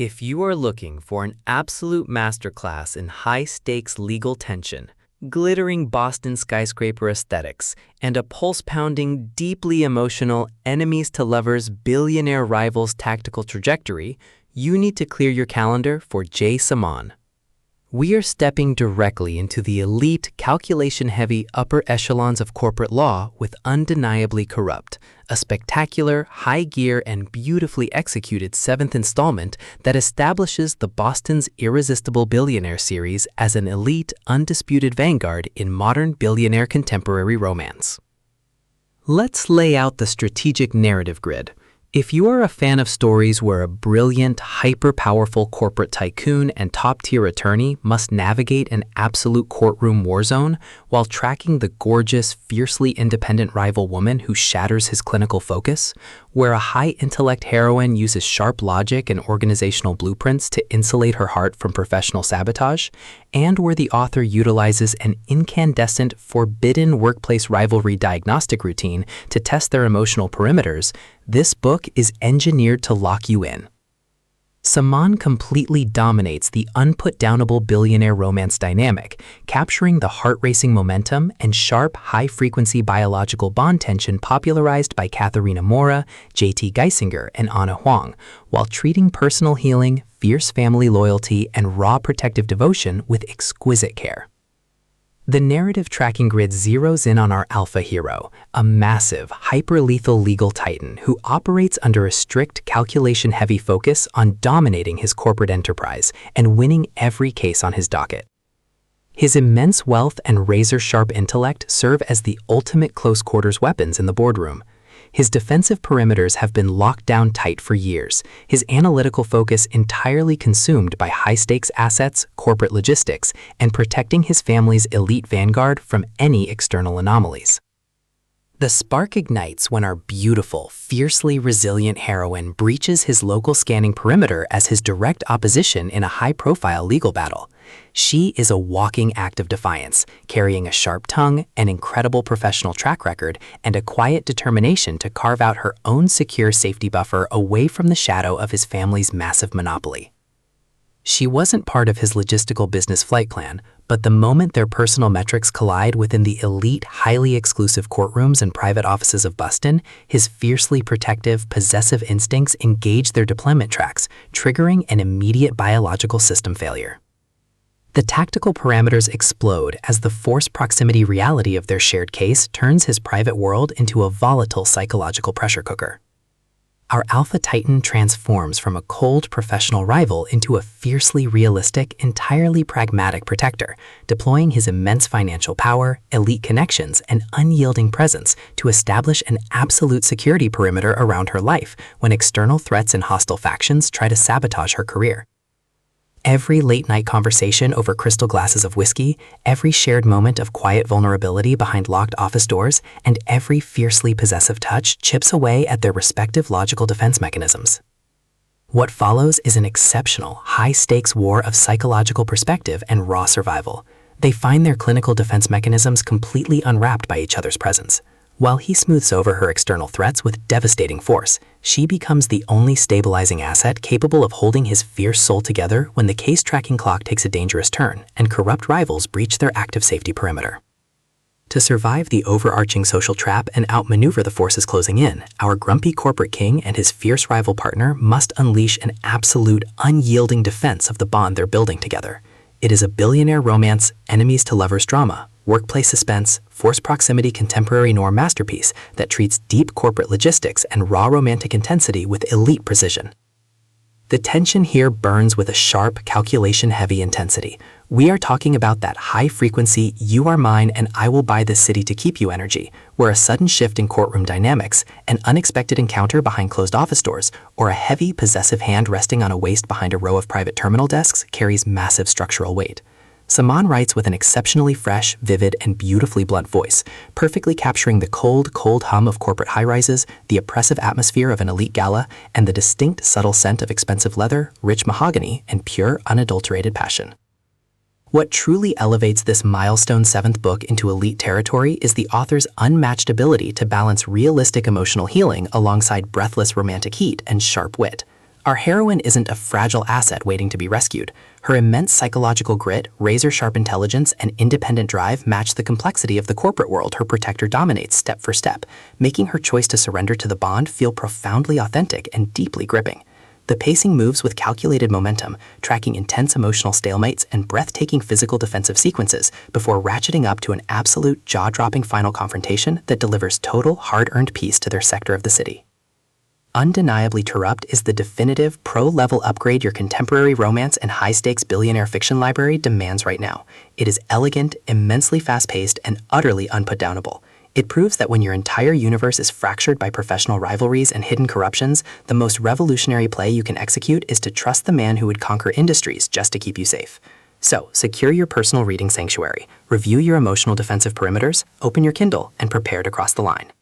If you are looking for an absolute masterclass in high-stakes legal tension, glittering Boston skyscraper aesthetics, and a pulse-pounding, deeply emotional enemies-to-lovers billionaire rivals tactical trajectory, you need to clear your calendar for Saman. We are stepping directly into the elite, calculation-heavy upper echelons of corporate law with Undeniably Corrupt, a spectacular, high-gear, and beautifully executed seventh installment that establishes the Boston's Irresistible Billionaire series as an elite, undisputed vanguard in modern billionaire contemporary romance. Let's lay out the strategic narrative grid. If you are a fan of stories where a brilliant, hyper-powerful corporate tycoon and top-tier attorney must navigate an absolute courtroom war zone while tracking the gorgeous, fiercely independent rival woman who shatters his clinical focus, where a high-intellect heroine uses sharp logic and organizational blueprints to insulate her heart from professional sabotage, and where the author utilizes an incandescent, forbidden workplace rivalry diagnostic routine to test their emotional perimeters, this book is engineered to lock you in. Saman completely dominates the unput-downable billionaire romance dynamic, capturing the heart-racing momentum and sharp, high-frequency biological bond tension popularized by Katharina Mora, J.T. Geisinger, and Anna Huang, while treating personal healing, fierce family loyalty, and raw protective devotion with exquisite care. The narrative tracking grid zeroes in on our alpha hero, a massive, hyper-lethal legal titan who operates under a strict calculation-heavy focus on dominating his corporate enterprise and winning every case on his docket. His immense wealth and razor-sharp intellect serve as the ultimate close-quarters weapons in the boardroom. His defensive perimeters have been locked down tight for years, his analytical focus entirely consumed by high-stakes assets, corporate logistics, and protecting his family's elite vanguard from any external anomalies. The spark ignites when our beautiful, fiercely resilient heroine breaches his local scanning perimeter as his direct opposition in a high-profile legal battle. She is a walking act of defiance, carrying a sharp tongue, an incredible professional track record, and a quiet determination to carve out her own secure safety buffer away from the shadow of his family's massive monopoly. She wasn't part of his logistical business flight plan, but the moment their personal metrics collide within the elite, highly exclusive courtrooms and private offices of Boston, his fiercely protective, possessive instincts engage their deployment tracks, triggering an immediate biological system failure. The tactical parameters explode as the force proximity reality of their shared case turns his private world into a volatile psychological pressure cooker. Our alpha titan transforms from a cold professional rival into a fiercely realistic, entirely pragmatic protector, deploying his immense financial power, elite connections, and unyielding presence to establish an absolute security perimeter around her life when external threats and hostile factions try to sabotage her career. Every late-night conversation over crystal glasses of whiskey, every shared moment of quiet vulnerability behind locked office doors, and every fiercely possessive touch chips away at their respective logical defense mechanisms. What follows is an exceptional, high-stakes war of psychological perspective and raw survival. They find their clinical defense mechanisms completely unwrapped by each other's presence. While he smooths over her external threats with devastating force, she becomes the only stabilizing asset capable of holding his fierce soul together when the case tracking clock takes a dangerous turn and corrupt rivals breach their active safety perimeter. To survive the overarching social trap and outmaneuver the forces closing in, our grumpy corporate king and his fierce rival partner must unleash an absolute, unyielding defense of the bond they're building together. It is a billionaire romance, enemies-to-lovers drama, workplace suspense, force proximity contemporary noir masterpiece that treats deep corporate logistics and raw romantic intensity with elite precision. The tension here burns with a sharp, calculation-heavy intensity. We are talking about that high-frequency, you are mine and I will buy this city to keep you energy, where a sudden shift in courtroom dynamics, an unexpected encounter behind closed office doors, or a heavy, possessive hand resting on a waist behind a row of private terminal desks carries massive structural weight. Saman writes with an exceptionally fresh, vivid, and beautifully blunt voice, perfectly capturing the cold hum of corporate high-rises, the oppressive atmosphere of an elite gala, and the distinct, subtle scent of expensive leather, rich mahogany, and pure, unadulterated passion. What truly elevates this milestone seventh book into elite territory is the author's unmatched ability to balance realistic emotional healing alongside breathless romantic heat and sharp wit. Our heroine isn't a fragile asset waiting to be rescued. Her immense psychological grit, razor-sharp intelligence, and independent drive match the complexity of the corporate world her protector dominates step for step, making her choice to surrender to the bond feel profoundly authentic and deeply gripping. The pacing moves with calculated momentum, tracking intense emotional stalemates and breathtaking physical defensive sequences before ratcheting up to an absolute jaw-dropping final confrontation that delivers total, hard-earned peace to their sector of the city. Undeniably Corrupt is the definitive pro-level upgrade your contemporary romance and high-stakes billionaire fiction library demands right now. It is elegant, immensely fast-paced, and utterly unputdownable. It proves that when your entire universe is fractured by professional rivalries and hidden corruptions, the most revolutionary play you can execute is to trust the man who would conquer industries just to keep you safe. So, secure your personal reading sanctuary, review your emotional defensive perimeters, open your Kindle, and prepare to cross the line.